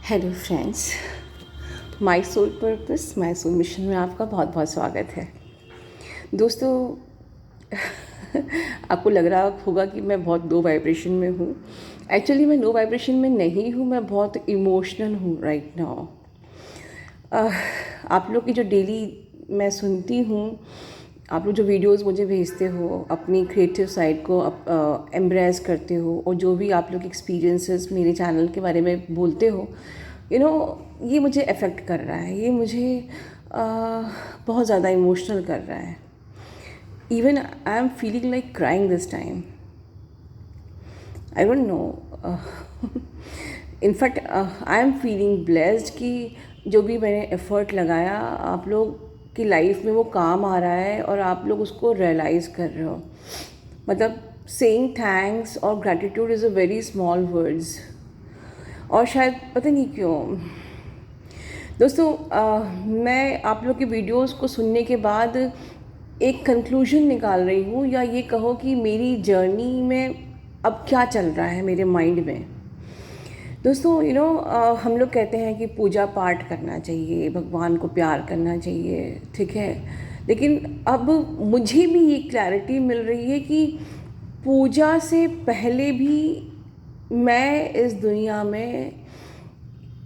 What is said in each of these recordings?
Hello friends, my soul purpose my soul mission में आपका बहुत बहुत स्वागत है। दोस्तों, आपको लग रहा होगा कि मैं बहुत लो वाइब्रेशन में हूँ। एक्चुअली मैं लो वाइब्रेशन में नहीं हूँ, मैं बहुत इमोशनल हूँ राइट नाउ। आप लोग की जो डेली मैं सुनती हूँ, आप लोग जो वीडियोस मुझे भेजते हो, अपनी क्रिएटिव साइड को एम्ब्रेस करते हो, और जो भी आप लोग एक्सपीरियंसेस मेरे चैनल के बारे में बोलते हो, ये मुझे अफेक्ट कर रहा है। ये मुझे बहुत ज़्यादा इमोशनल कर रहा है। Even I am feeling like crying this time. I don't know, in fact I am feeling blessed कि जो भी मैंने एफ़र्ट लगाया आप लोग की लाइफ में वो काम आ रहा है और आप लोग उसको रियलाइज़ कर रहे हो। मतलब सेइंग थैंक्स और gratitude is a very small words. और शायद पता नहीं क्यों दोस्तों, मैं आप लोग की वीडियोस को सुनने के बाद एक कंक्लूजन निकाल रही हूँ, या ये कहो कि मेरी जर्नी में अब क्या चल रहा है मेरे माइंड में। दोस्तों हम लोग कहते हैं कि पूजा पाठ करना चाहिए, भगवान को प्यार करना चाहिए, ठीक है। लेकिन अब मुझे भी ये क्लैरिटी मिल रही है कि पूजा से पहले भी मैं इस दुनिया में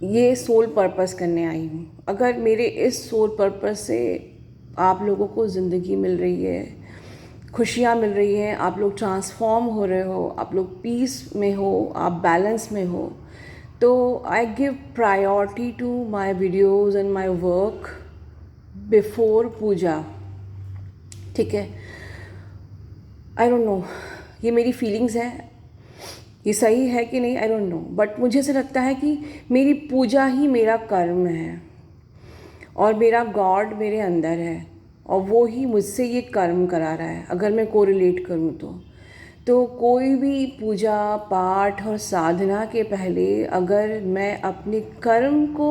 ये सोल पर्पस करने आई हूँ। अगर मेरे इस सोल पर्पस से आप लोगों को ज़िंदगी मिल रही है, खुशियाँ मिल रही हैं, आप लोग ट्रांसफॉर्म हो रहे हो, आप लोग पीस में हो, आप बैलेंस में हो, तो I give priority to my videos and my work before puja, ठीक है। आई डोंट नो, ये मेरी फीलिंग्स हैं, ये सही है कि नहीं आई डोंट नो, बट मुझे ऐसा लगता है कि मेरी पूजा ही मेरा कर्म है और मेरा गॉड मेरे अंदर है, और वो ही मुझसे ये कर्म करा रहा है। अगर मैं कोरिलेट करूँ तो कोई भी पूजा पाठ और साधना के पहले अगर मैं अपने कर्म को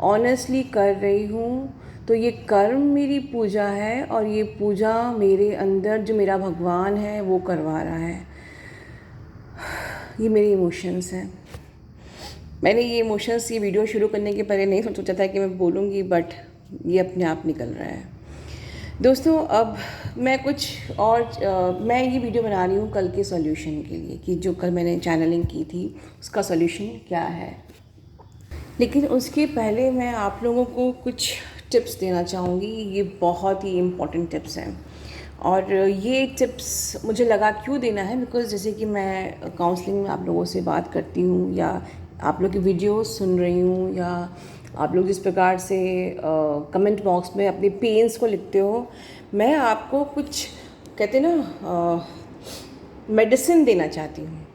ऑनेस्टली कर रही हूँ तो ये कर्म मेरी पूजा है, और ये पूजा मेरे अंदर जो मेरा भगवान है वो करवा रहा है। ये मेरे इमोशंस हैं। मैंने ये इमोशंस ये वीडियो शुरू करने के पहले नहीं सोचा था कि मैं बोलूँगी, बट ये अपने आप निकल रहा है। दोस्तों, अब मैं मैं ये वीडियो बना रही हूँ कल के सॉल्यूशन के लिए, कि जो कल मैंने चैनलिंग की थी उसका सॉल्यूशन क्या है। लेकिन उसके पहले मैं आप लोगों को कुछ टिप्स देना चाहूँगी। ये बहुत ही इम्पॉर्टेंट टिप्स हैं, और ये टिप्स मुझे लगा क्यों देना है, बिकॉज़ जैसे कि मैं काउंसलिंग में आप लोगों से बात करती हूँ, या आप लोग की वीडियोस सुन रही हूँ, या आप लोग जिस प्रकार से कमेंट बॉक्स में अपने पेन्स को लिखते हो, मैं आपको कुछ कहते ना मेडिसिन देना चाहती हूँ।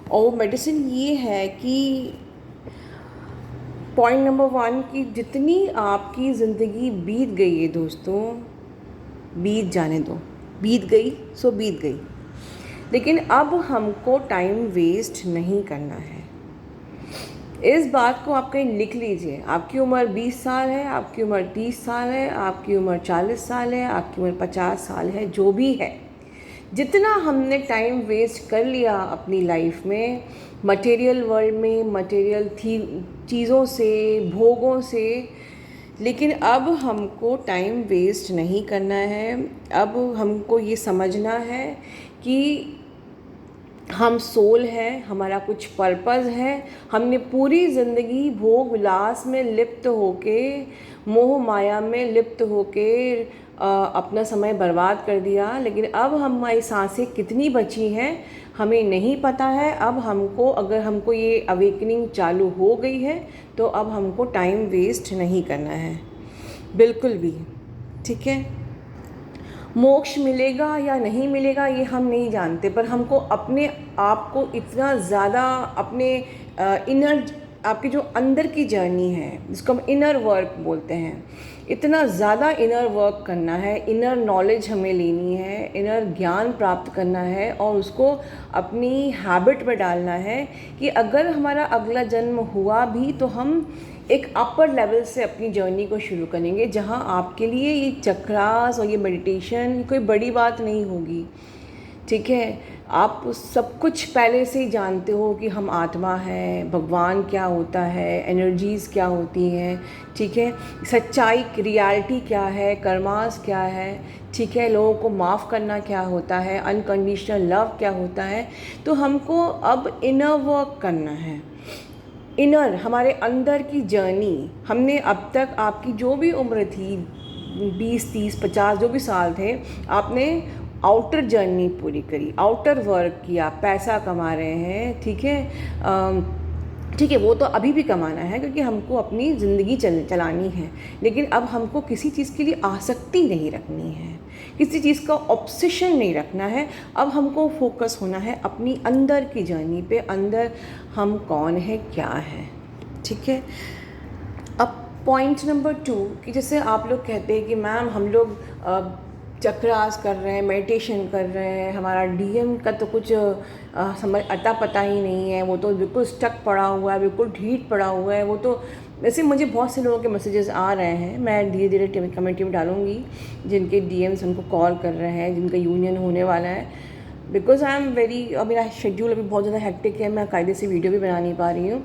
और वो मेडिसिन ये है कि पॉइंट नंबर 1 कि जितनी आपकी ज़िंदगी बीत गई है दोस्तों, बीत जाने दो, बीत गई सो बीत गई। लेकिन अब हमको टाइम वेस्ट नहीं करना है। इस बात को आप कहीं लिख लीजिए। आपकी उम्र 20 साल है, आपकी उम्र 30 साल है, आपकी उम्र 40 साल है, आपकी उम्र 50 साल है, जो भी है, जितना हमने टाइम वेस्ट कर लिया अपनी लाइफ में मटेरियल वर्ल्ड में, मटेरियल चीज़ों से, भोगों से, लेकिन अब हमको टाइम वेस्ट नहीं करना है। अब हमको ये समझना है कि हम सोल हैं, हमारा कुछ पर्पस है। हमने पूरी ज़िंदगी भोग विलास में लिप्त होके, मोह माया में लिप्त होके अपना समय बर्बाद कर दिया। लेकिन अब हमारी सांसें कितनी बची हैं हमें नहीं पता है। अब अगर हमको ये अवेकनिंग चालू हो गई है तो अब हमको टाइम वेस्ट नहीं करना है बिल्कुल भी, ठीक है। मोक्ष मिलेगा या नहीं मिलेगा ये हम नहीं जानते, पर हमको अपने आप को इतना ज़्यादा अपने इनर, आपकी जो अंदर की जर्नी है जिसको हम इनर वर्क बोलते हैं, इतना ज़्यादा इनर वर्क करना है, इनर नॉलेज हमें लेनी है, इनर ज्ञान प्राप्त करना है, और उसको अपनी हैबिट में डालना है कि अगर हमारा अगला जन्म हुआ भी तो हम एक अपर लेवल से अपनी जर्नी को शुरू करेंगे, जहाँ आपके लिए ये चक्रास और ये मेडिटेशन कोई बड़ी बात नहीं होगी, ठीक है। आप सब कुछ पहले से ही जानते हो कि हम आत्मा है, भगवान क्या होता है, एनर्जीज़ क्या होती हैं, ठीक है, सच्चाई रियलिटी क्या है, कर्मास क्या है, ठीक है, लोगों को माफ़ करना क्या होता है, अनकंडीशनल लव क्या होता है। तो हमको अब इनर वर्क करना है, इनर हमारे अंदर की जर्नी। हमने अब तक आपकी जो भी उम्र थी 20, 30, 50 जो भी साल थे, आपने आउटर जर्नी पूरी करी, आउटर वर्क किया, पैसा कमा रहे हैं, ठीक है, ठीक है, वो तो अभी भी कमाना है क्योंकि हमको अपनी ज़िंदगी चलानी है। लेकिन अब हमको किसी चीज़ के लिए आसक्ति नहीं रखनी है, किसी चीज़ का ऑब्सेशन नहीं रखना है। अब हमको फोकस होना है अपनी अंदर की जर्नी पे, अंदर हम कौन है, क्या है, ठीक है। अब पॉइंट नंबर 2 कि जैसे आप लोग कहते हैं कि मैम हम लोग चक्रास कर रहे हैं, मेडिटेशन कर रहे हैं, हमारा डीएम का तो कुछ समझ अता पता ही नहीं है, वो तो बिल्कुल स्टक पड़ा हुआ है, बिल्कुल ढीठ पड़ा हुआ है। वो तो वैसे मुझे बहुत से लोगों के मैसेजेस आ रहे हैं, मैं धीरे धीरे कमेंट्री में डालूँगी जिनके डीएम्स उनको कॉल कर रहे हैं, जिनका यूनियन होने वाला है। बिकॉज़ आई एम वेरी, मेरा शेड्यूल अभी बहुत ज़्यादा हेक्टिक है, मैं कायदे से वीडियो भी बना नहीं पा रही हूँ,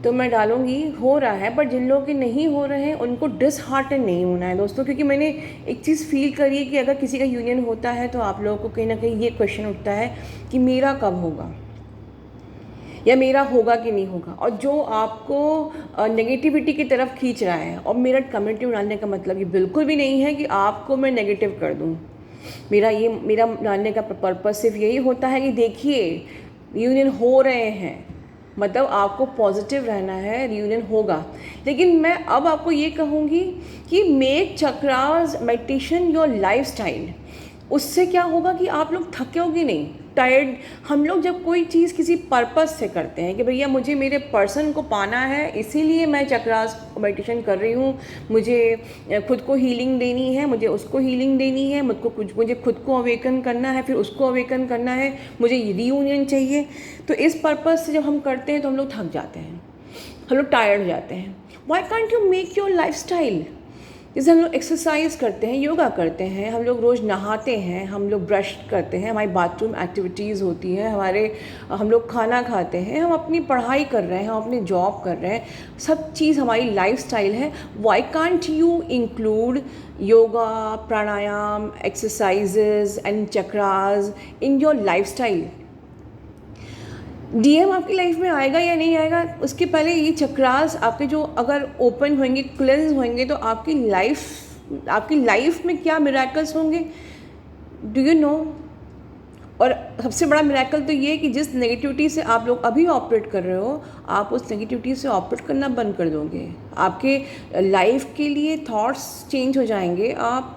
तो मैं डालूँगी। हो रहा है, बट जिन लोगों के नहीं हो रहे हैं उनको डिसहार्टन नहीं होना है दोस्तों, क्योंकि मैंने एक चीज़ फील करी है कि अगर किसी का यूनियन होता है तो आप लोगों को कहीं ना कहीं ये क्वेश्चन उठता है कि मेरा कब होगा या मेरा होगा कि नहीं होगा। और जो आपको नेगेटिविटी की तरफ खींच रहा है, और मेरा कम्युनिटी में डालने का मतलब ये बिल्कुल भी नहीं है कि आपको मैं नेगेटिव कर दूँ। मेरा डालने का पर्पज़ सिर्फ यही होता है कि देखिए यूनियन हो रहे हैं, मतलब आपको पॉजिटिव रहना है, रियूनियन होगा। लेकिन मैं अब आपको ये कहूँगी कि make chakras meditation your lifestyle. उससे क्या होगा कि आप लोग थकोगे नहीं, टायर्ड। हम लोग जब कोई चीज़ किसी पर्पस से करते हैं कि भैया मुझे मेरे पर्सन को पाना है, इसीलिए मैं चक्रास मेडिटेशन कर रही हूँ, मुझे खुद को हीलिंग देनी है, मुझे उसको हीलिंग देनी है, मुझे खुद को अवेकन करना है, फिर उसको अवेकन करना है, मुझे रीयूनियन चाहिए। तो इस पर्पस से जब हम करते हैं तो हम लोग थक जाते हैं, हम लोग टायर्ड हो जाते हैं। Why can't you make your life style. जैसे हम लोग एक्सरसाइज करते हैं, योगा करते हैं, हम लोग रोज़ नहाते हैं, हम लोग ब्रश करते हैं, हमारी बाथरूम एक्टिविटीज़ होती हैं, हम लोग खाना खाते हैं, हम अपनी पढ़ाई कर रहे हैं, हम अपनी जॉब कर रहे हैं, सब चीज़ हमारी लाइफस्टाइल है। Why can't you include yoga, pranayama, exercises and chakras in your lifestyle. DM आपकी लाइफ में आएगा या नहीं आएगा, उसके पहले ये चक्रास आपके जो अगर ओपन होंगे, क्लेंस होंगे, तो आपकी लाइफ में क्या मिराकल्स होंगे, डू यू नो। और सबसे बड़ा मिराकल तो ये है कि जिस नेगेटिविटी से आप लोग अभी ऑपरेट कर रहे हो, आप उस नेगेटिविटी से ऑपरेट करना बंद कर दोगे। आपके लाइफ के लिए थॉट्स चेंज हो जाएंगे। आप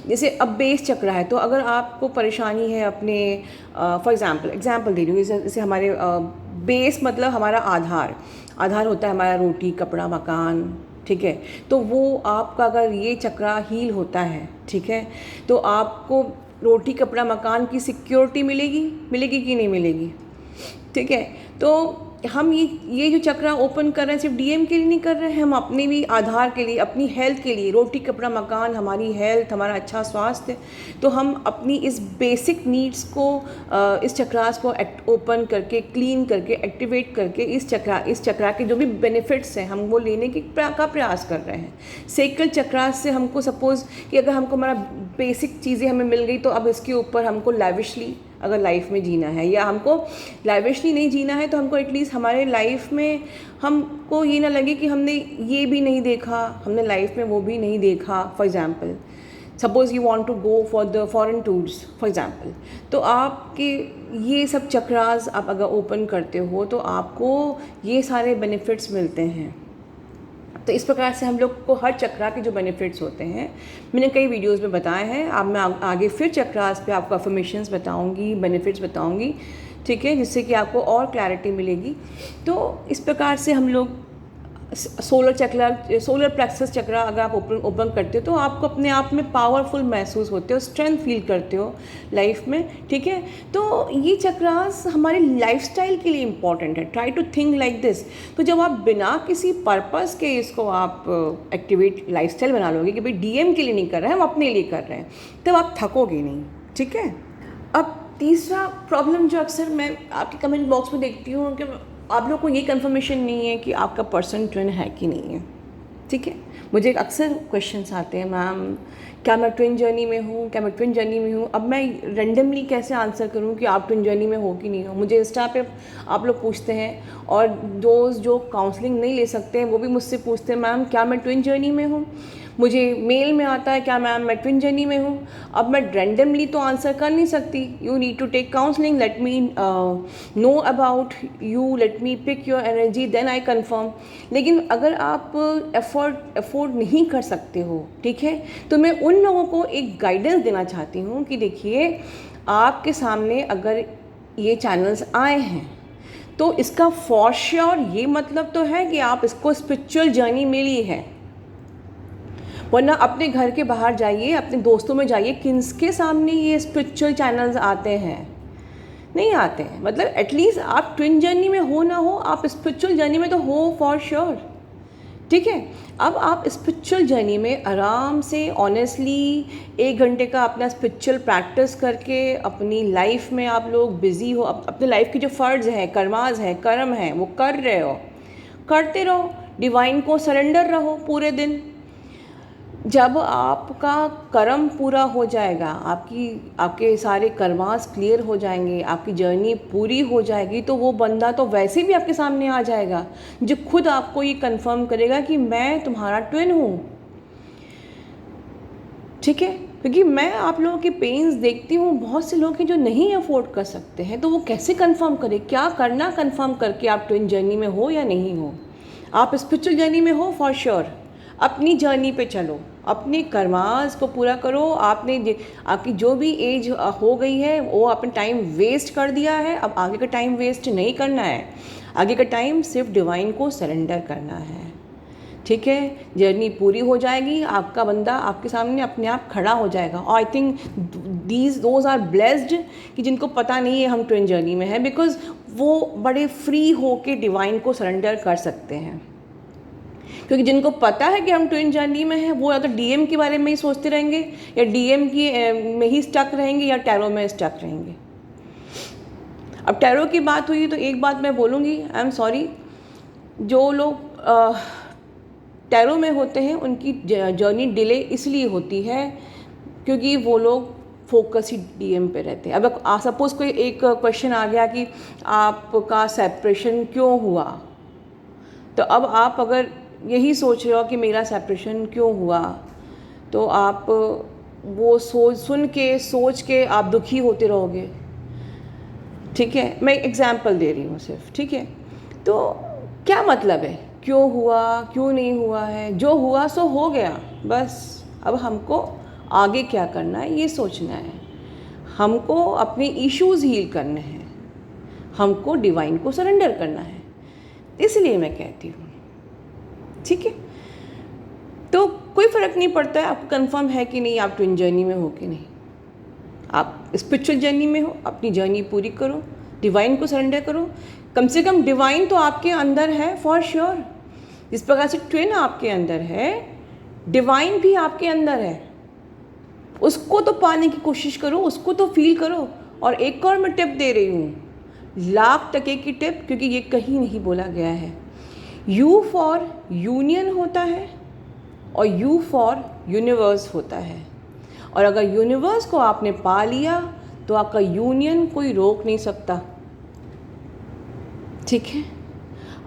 जैसे अब बेस चक्र है, तो अगर आपको परेशानी है अपने फॉर एग्जांपल दे रही हूँ, जैसे हमारे बेस मतलब हमारा आधार होता है हमारा रोटी, कपड़ा, मकान, ठीक है। तो वो आपका अगर ये चक्रा हील होता है, ठीक है, तो आपको रोटी, कपड़ा, मकान की सिक्योरिटी मिलेगी कि नहीं मिलेगी, ठीक है। तो हम ये जो चक्रा ओपन कर रहे हैं सिर्फ डीएम के लिए नहीं कर रहे हैं, हम अपने भी आधार के लिए, अपनी हेल्थ के लिए, रोटी, कपड़ा, मकान, हमारी हेल्थ, हमारा अच्छा स्वास्थ्य, तो हम अपनी इस बेसिक नीड्स को इस चक्रास को ओपन करके, क्लीन करके, एक्टिवेट करके इस चक्रा के जो भी बेनिफिट्स हैं हम वो लेने का प्रयास कर रहे हैं। सेकल चक्रास से हमको सपोज़ कि अगर हमको हमारा बेसिक चीज़ें हमें मिल गई, तो अब इसके ऊपर हमको लैविशली अगर लाइफ में जीना है, या हमको लैविशली नहीं जीना है, तो हमको एटलीस्ट हमारे लाइफ में हमको ये ना लगे कि हमने ये भी नहीं देखा, हमने लाइफ में वो भी नहीं देखा। For example suppose you want to go for the foreign tours for example, तो आपके ये सब चक्रास आप अगर ओपन करते हो तो आपको ये सारे बेनिफिट्स मिलते हैं। तो इस प्रकार से हम लोग को हर चक्रा के जो बेनिफिट्स होते हैं मैंने कई वीडियोस में बताए हैं। अब मैं आगे फिर चक्रास पे आपको अफर्मेशंस बताऊंगी, बेनिफिट्स बताऊंगी, ठीक है, जिससे कि आपको और क्लैरिटी मिलेगी। तो इस प्रकार से हम लोग सोलर प्लेक्सस चक्रा अगर आप ओपन करते हो तो आपको अपने आप में पावरफुल महसूस होते हो, स्ट्रेंथ फील करते हो लाइफ में, ठीक है। तो ये चक्रास हमारे लाइफस्टाइल के लिए इम्पॉर्टेंट है। Try to think like this. तो जब आप बिना किसी पर्पस के इसको आप एक्टिवेट लाइफस्टाइल बना लोगे कि भाई डीएम के लिए नहीं कर रहे हैं, हम अपने लिए कर रहे हैं, तब आप थकोगे नहीं, ठीक है। अब तीसरा प्रॉब्लम जो अक्सर मैं आपके कमेंट बॉक्स में देखती हूँ कि आप लोग को ये कंफर्मेशन नहीं है कि आपका पर्सन ट्विन है कि नहीं है। ठीक है, मुझे अक्सर क्वेश्चंस आते हैं, मैम क्या मैं ट्विन जर्नी में हूँ, क्या मैं ट्विन जर्नी में हूँ। अब मैं रेंडमली कैसे आंसर करूँ कि आप ट्विन जर्नी में हो कि नहीं हो। मुझे इंस्टा पे आप लोग पूछते हैं, और दोस्त जो काउंसलिंग नहीं ले सकते हैं वो भी मुझसे पूछते हैं, मैम क्या मैं ट्विन जर्नी में हूँ। मुझे मेल में आता है, क्या मैम मैं ट्विन जर्नी में हूँ। अब मैं रेंडमली तो आंसर कर नहीं सकती, you need to take counselling, let me know about you, let me pick your energy, then I confirm. लेकिन अगर आप अफोर्ड नहीं कर सकते हो, ठीक है, तो मैं उन लोगों को एक गाइडेंस देना चाहती हूँ कि देखिए, आपके सामने अगर ये चैनल्स आए हैं तो इसका फॉर श्योर ये मतलब तो है कि आप इसको स्पिरिचुअल जर्नी मिली है। वरना अपने घर के बाहर जाइए, अपने दोस्तों में जाइए, किसके सामने ये स्पिरिचुअल चैनल्स आते हैं? नहीं आते हैं। मतलब एटलीस्ट आप ट्विन जर्नी में हो ना हो, आप स्पिरिचुअल जर्नी में तो हो फॉर श्योर। ठीक है, अब आप स्पिरिचुअल जर्नी में आराम से ऑनेस्टली 1 घंटे का अपना स्पिरिचुअल प्रैक्टिस करके अपनी लाइफ में आप लोग बिज़ी हो, अपने लाइफ की जो फ़र्ज़ हैं, कर्माज हैं, कर्म हैं, वो कर रहे हो, करते रहो, डिवाइन को सरेंडर रहो पूरे दिन। जब आपका कर्म पूरा हो जाएगा, आपके सारे कर्मास क्लियर हो जाएंगे, आपकी जर्नी पूरी हो जाएगी, तो वो बंदा तो वैसे भी आपके सामने आ जाएगा जो खुद आपको ये कंफर्म करेगा कि मैं तुम्हारा ट्विन हूँ। ठीक है, क्योंकि मैं आप लोगों के पेन्स देखती हूँ, बहुत से लोग हैं जो नहीं अफोर्ड कर सकते हैं, तो वो कैसे कंफर्म करें? क्या करना कंफर्म करके आप ट्विन जर्नी में हो या नहीं हो? आप स्पिरिचुअल जर्नी में हो फॉर श्योर, अपनी जर्नी पे चलो, अपने कर्मास को पूरा करो। आपकी जो भी एज हो गई है वो आपने टाइम वेस्ट कर दिया है, अब आगे का टाइम वेस्ट नहीं करना है। आगे का टाइम सिर्फ डिवाइन को सरेंडर करना है। ठीक है, जर्नी पूरी हो जाएगी, आपका बंदा आपके सामने अपने आप खड़ा हो जाएगा। और I think those are blessed कि जिनको पता नहीं है हम ट्विन जर्नी में हैं, बिकॉज वो बड़े फ्री हो के डिवाइन को सरेंडर कर सकते हैं। क्योंकि जिनको पता है कि हम ट्विन जर्नी में हैं, वो या तो डीएम के बारे में ही सोचते रहेंगे, या डीएम की में ही स्टक रहेंगे, या टैरो में स्टक रहेंगे। अब टैरो की बात हुई तो एक बात मैं बोलूँगी, आई एम सॉरी, जो लोग टैरो में होते हैं उनकी जर्नी डिले इसलिए होती है क्योंकि वो लोग फोकस ही डीएम पे रहते हैं। अब सपोज़ कोई एक क्वेश्चन आ गया कि आपका सेपरेशन क्यों हुआ, तो अब आप अगर यही सोच रहे हो कि मेरा सेपरेशन क्यों हुआ, तो आप वो सोच के आप दुखी होते रहोगे। ठीक है, मैं एग्जाम्पल दे रही हूँ सिर्फ। ठीक है, तो क्या मतलब है क्यों हुआ, क्यों नहीं हुआ है? जो हुआ सो हो गया, बस। अब हमको आगे क्या करना है ये सोचना है, हमको अपने इश्यूज़ हील करने हैं, हमको डिवाइन को सरेंडर करना है। इसलिए मैं कहती हूँ, ठीक है, तो कोई फ़र्क नहीं पड़ता है आपको कंफर्म है कि नहीं आप ट्विन जर्नी में हो कि नहीं। आप स्पिरिचुअल जर्नी में हो, अपनी जर्नी पूरी करो, डिवाइन को सरेंडर करो। कम से कम डिवाइन तो आपके अंदर है फॉर श्योर। जिस प्रकार से ट्विन आपके अंदर है, डिवाइन भी आपके अंदर है। उसको तो पाने की कोशिश करो, उसको तो फील करो। और एक और मैं टिप दे रही हूँ, लाख टके की टिप, क्योंकि ये कहीं नहीं बोला गया है। यू फॉर यूनियन होता है और यू फॉर यूनिवर्स होता है। और अगर यूनिवर्स को आपने पा लिया तो आपका यूनियन कोई रोक नहीं सकता। ठीक है,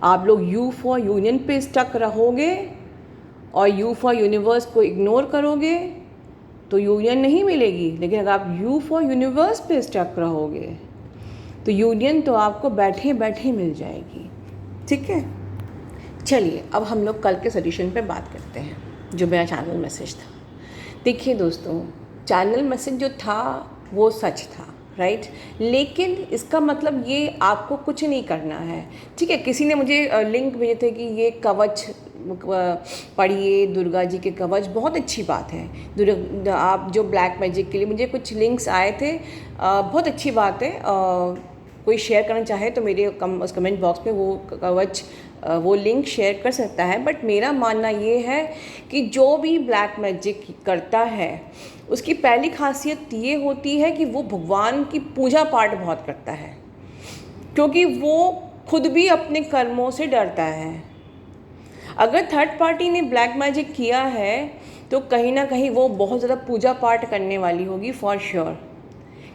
आप लोग यू फॉर यूनियन पे स्टक रहोगे और यू फॉर यूनिवर्स को इग्नोर करोगे तो यूनियन नहीं मिलेगी। लेकिन अगर आप यू फॉर यूनिवर्स पे स्टक रहोगे तो यूनियन तो आपको बैठे बैठे मिल जाएगी। ठीक है, चलिए अब हम लोग कल के सजेशन पे बात करते हैं, जो मेरा चैनल मैसेज था। देखिए दोस्तों, चैनल मैसेज जो था वो सच था, राइट, लेकिन इसका मतलब ये आपको कुछ नहीं करना है। ठीक है, किसी ने मुझे लिंक भेजे थे कि ये कवच पढ़िए, दुर्गा जी के कवच, बहुत अच्छी बात है। आप जो ब्लैक मैजिक के लिए मुझे कुछ लिंक्स आए थे, बहुत अच्छी बात है। कोई शेयर करना चाहे तो मेरे उस कमेंट बॉक्स में वो कवच वो लिंक शेयर कर सकता है, बट मेरा मानना ये है कि जो भी ब्लैक मैजिक करता है उसकी पहली खासियत ये होती है कि वो भगवान की पूजा पाठ बहुत करता है, क्योंकि वो खुद भी अपने कर्मों से डरता है। अगर थर्ड पार्टी ने ब्लैक मैजिक किया है तो कहीं ना कहीं वो बहुत ज़्यादा पूजा पाठ करने वाली होगी फॉर श्योर,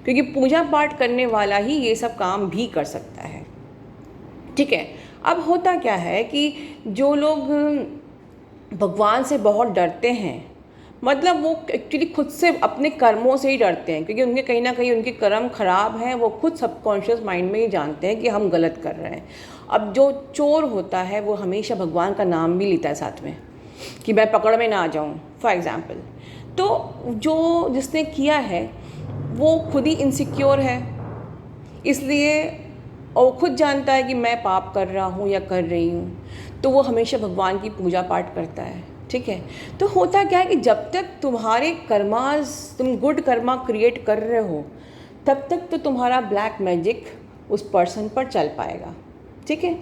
क्योंकि पूजा पाठ करने वाला ही ये सब काम भी कर सकता है। ठीक है, अब होता क्या है कि जो लोग भगवान से बहुत डरते हैं, मतलब वो एक्चुअली खुद से अपने कर्मों से ही डरते हैं, क्योंकि उनके कहीं ना कहीं उनके कर्म खराब हैं, वो खुद सबकॉन्शियस माइंड में ही जानते हैं कि हम गलत कर रहे हैं। अब जो चोर होता है वो हमेशा भगवान का नाम भी लेता है साथ में कि मैं पकड़ में ना आ जाऊँ फॉर एग्ज़ाम्पल। तो जो जिसने किया है वो खुद ही इनसिक्योर है, इसलिए और खुद जानता है कि मैं पाप कर रहा हूँ या कर रही हूँ, तो वो हमेशा भगवान की पूजा पाठ करता है। ठीक है, तो होता क्या है कि जब तक तुम्हारे कर्मास, तुम गुड कर्मा क्रिएट कर रहे हो, तब तक तो तुम्हारा ब्लैक मैजिक उस पर्सन पर चल पाएगा। ठीक है,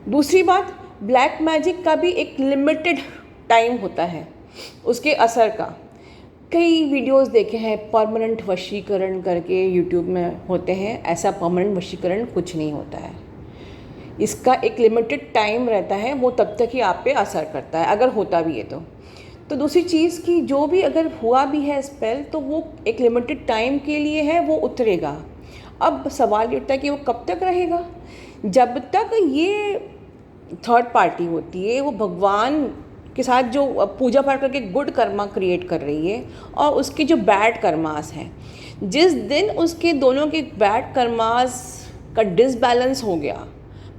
दूसरी बात, ब्लैक मैजिक का भी एक लिमिटेड टाइम होता है उसके असर का। कई वीडियोस देखे हैं परमानेंट वशीकरण करके यूट्यूब में होते हैं, ऐसा परमानेंट वशीकरण कुछ नहीं होता है। इसका एक लिमिटेड टाइम रहता है, वो तब तक ही आप पे असर करता है अगर होता भी है तो दूसरी चीज़ कि जो भी अगर हुआ भी है स्पेल तो वो एक लिमिटेड टाइम के लिए है, वो उतरेगा। अब सवाल ये उठता है कि वो कब तक रहेगा। जब तक ये थर्ड पार्टी होती है वो भगवान के साथ जो पूजा पाठ करके गुड कर्मा क्रिएट कर रही है और उसके जो बैड कर्मास हैं, जिस दिन उसके दोनों के बैड कर्मास का डिसबैलेंस हो गया,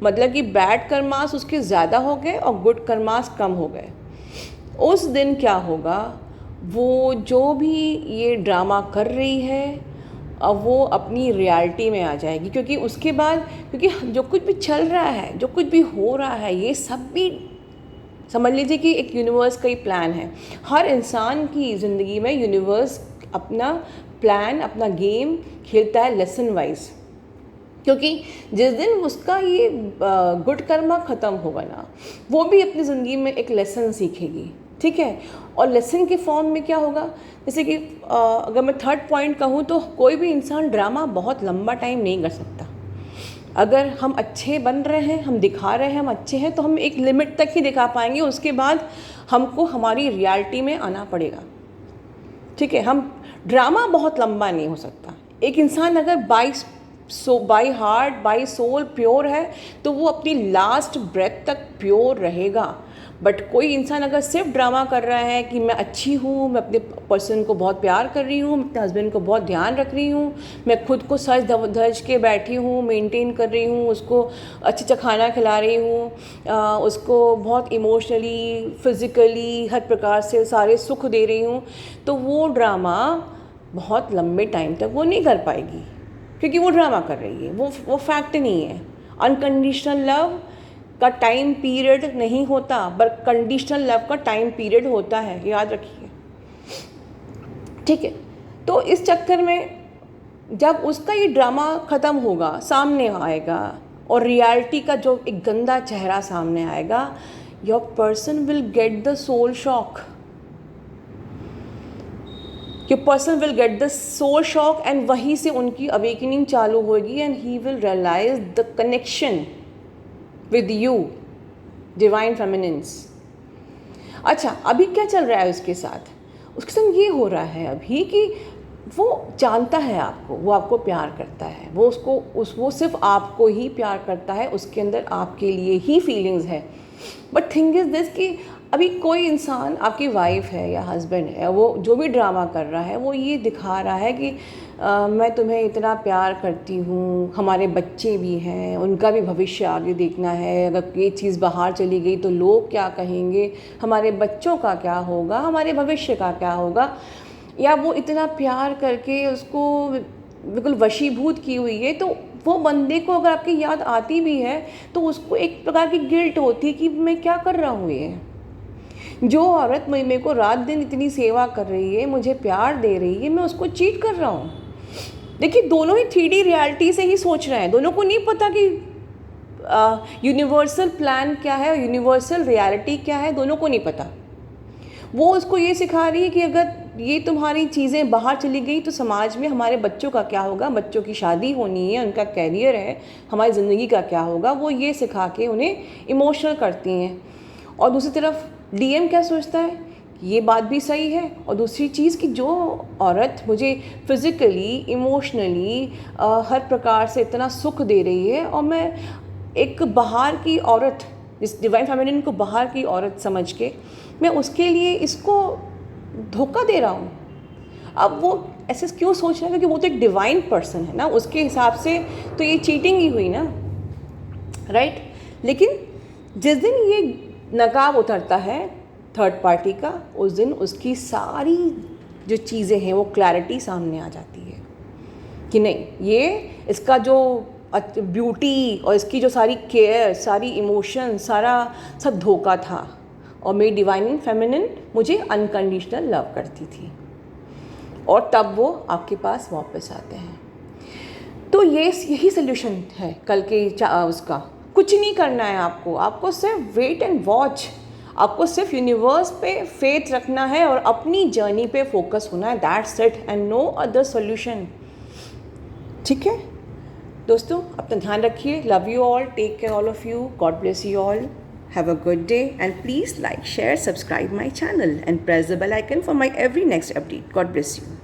मतलब कि बैड कर्मास उसके ज़्यादा हो गए और गुड कर्मास कम हो गए, उस दिन क्या होगा, वो जो भी ये ड्रामा कर रही है अब वो अपनी रियलिटी में आ जाएगी। क्योंकि उसके बाद, क्योंकि जो कुछ भी चल रहा है, जो कुछ भी हो रहा है, ये सब भी समझ लीजिए कि एक यूनिवर्स का ही प्लान है। हर इंसान की ज़िंदगी में यूनिवर्स अपना प्लान, अपना गेम खेलता है लेसन वाइज, क्योंकि जिस दिन उसका ये गुड कर्मा ख़त्म होगा ना, वो भी अपनी ज़िंदगी में एक लेसन सीखेगी। ठीक है, और लेसन के फॉर्म में क्या होगा, जैसे कि अगर मैं थर्ड पॉइंट कहूँ तो कोई भी इंसान ड्रामा बहुत लंबा टाइम नहीं कर सकता। अगर हम अच्छे बन रहे हैं, हम दिखा रहे हैं हम अच्छे हैं, तो हम एक लिमिट तक ही दिखा पाएंगे, उसके बाद हमको हमारी रियलिटी में आना पड़ेगा। ठीक है, हम ड्रामा बहुत लंबा नहीं हो सकता। एक इंसान अगर by heart by soul pure है तो वो अपनी लास्ट ब्रेथ तक प्योर रहेगा। बट कोई इंसान अगर सिर्फ ड्रामा कर रहा है कि मैं अच्छी हूँ, मैं अपने पर्सन को बहुत प्यार कर रही हूँ, मैं अपने हस्बैंड को बहुत ध्यान रख रही हूँ, मैं खुद को सज धज के बैठी हूँ, मेंटेन कर रही हूँ, उसको अच्छा खाना खिला रही हूँ, उसको बहुत इमोशनली फिज़िकली हर प्रकार से सारे सुख दे रही हूँ, तो वो ड्रामा बहुत लंबे टाइम तक वो नहीं कर पाएगी, क्योंकि वो ड्रामा कर रही है। वो फैक्ट नहीं है। अनकंडीशनल लव का टाइम पीरियड नहीं होता, बट कंडीशनल लव का टाइम पीरियड होता है, याद रखिए। ठीक है, तो इस चक्कर में जब उसका ये ड्रामा ख़त्म होगा, सामने आएगा और रियलिटी का जो एक गंदा चेहरा सामने आएगा, your person will get the soul shock. Your person will get the soul shock and वहीं से उनकी अवेकनिंग चालू होगी and he will realise the connection with you, divine feminines. अच्छा, अभी क्या चल रहा है उसके साथ? उसके संग ये हो रहा है अभी कि वो जानता है आपको, वो आपको प्यार करता है, वो सिर्फ आपको ही प्यार करता है, उसके अंदर आपके लिए ही फीलिंग्स है। बट थिंग इज़ दिस कि अभी कोई इंसान, आपकी वाइफ है या हस्बैंड है, वो जो भी ड्रामा कर रहा है वो ये दिखा रहा है कि मैं तुम्हें इतना प्यार करती हूँ, हमारे बच्चे भी हैं, उनका भी भविष्य आगे देखना है, अगर ये चीज़ बाहर चली गई तो लोग क्या कहेंगे, हमारे बच्चों का क्या होगा, हमारे भविष्य का क्या होगा। या वो इतना प्यार करके उसको बिल्कुल वशीभूत की हुई है, तो वो बंदे को अगर आपकी याद आती भी है तो उसको एक प्रकार की गिल्ट होती है कि मैं क्या कर रहा हूँ। ये जो औरत मेरे को रात दिन इतनी सेवा कर रही है, मुझे प्यार दे रही है, मैं उसको चीट कर रहा हूँ। देखिए, दोनों ही 3D रियलिटी से ही सोच रहे हैं, दोनों को नहीं पता कि यूनिवर्सल प्लान क्या है और यूनिवर्सल रियलिटी क्या है, दोनों को नहीं पता। वो उसको ये सिखा रही है कि अगर ये तुम्हारी चीज़ें बाहर चली गई तो समाज में हमारे बच्चों का क्या होगा, बच्चों की शादी होनी है, उनका कैरियर है, हमारी ज़िंदगी का क्या होगा, वो ये सिखा के उन्हें इमोशनल करती हैं। और दूसरी तरफ डीएम क्या सोचता है, ये बात भी सही है। और दूसरी चीज़ कि जो औरत मुझे फिज़िकली, इमोशनली हर प्रकार से इतना सुख दे रही है, और मैं एक बाहर की औरत, इस डिवाइन फेमिनिन को बाहर की औरत समझ के मैं उसके लिए इसको धोखा दे रहा हूँ। अब वो ऐसे क्यों सोच रहा है, क्योंकि वो तो एक डिवाइन पर्सन है ना, उसके हिसाब से तो ये चीटिंग ही हुई ना, राइट। लेकिन जिस दिन ये नकाब उतरता है थर्ड पार्टी का, उस दिन उसकी सारी जो चीज़ें हैं वो क्लैरिटी सामने आ जाती है कि नहीं, ये इसका जो ब्यूटी और इसकी जो सारी केयर, सारी इमोशन, सारा सब धोखा था, और मेरी डिवाइन फेमिनिन मुझे अनकंडीशनल लव करती थी। और तब वो आपके पास वापस आते हैं। तो ये यही सोल्यूशन है कल के उसका। कुछ नहीं करना है आपको, आपको सिर्फ वेट एंड वॉच, आपको सिर्फ यूनिवर्स पे फेथ रखना है और अपनी जर्नी पे फोकस होना है, that's it, and no other solution. ठीक है दोस्तों, अपना ध्यान रखिए। Love you all, take care all of you, God bless you all, have a good day, and please like, share, subscribe my channel and press the bell icon for my every next update. God bless you.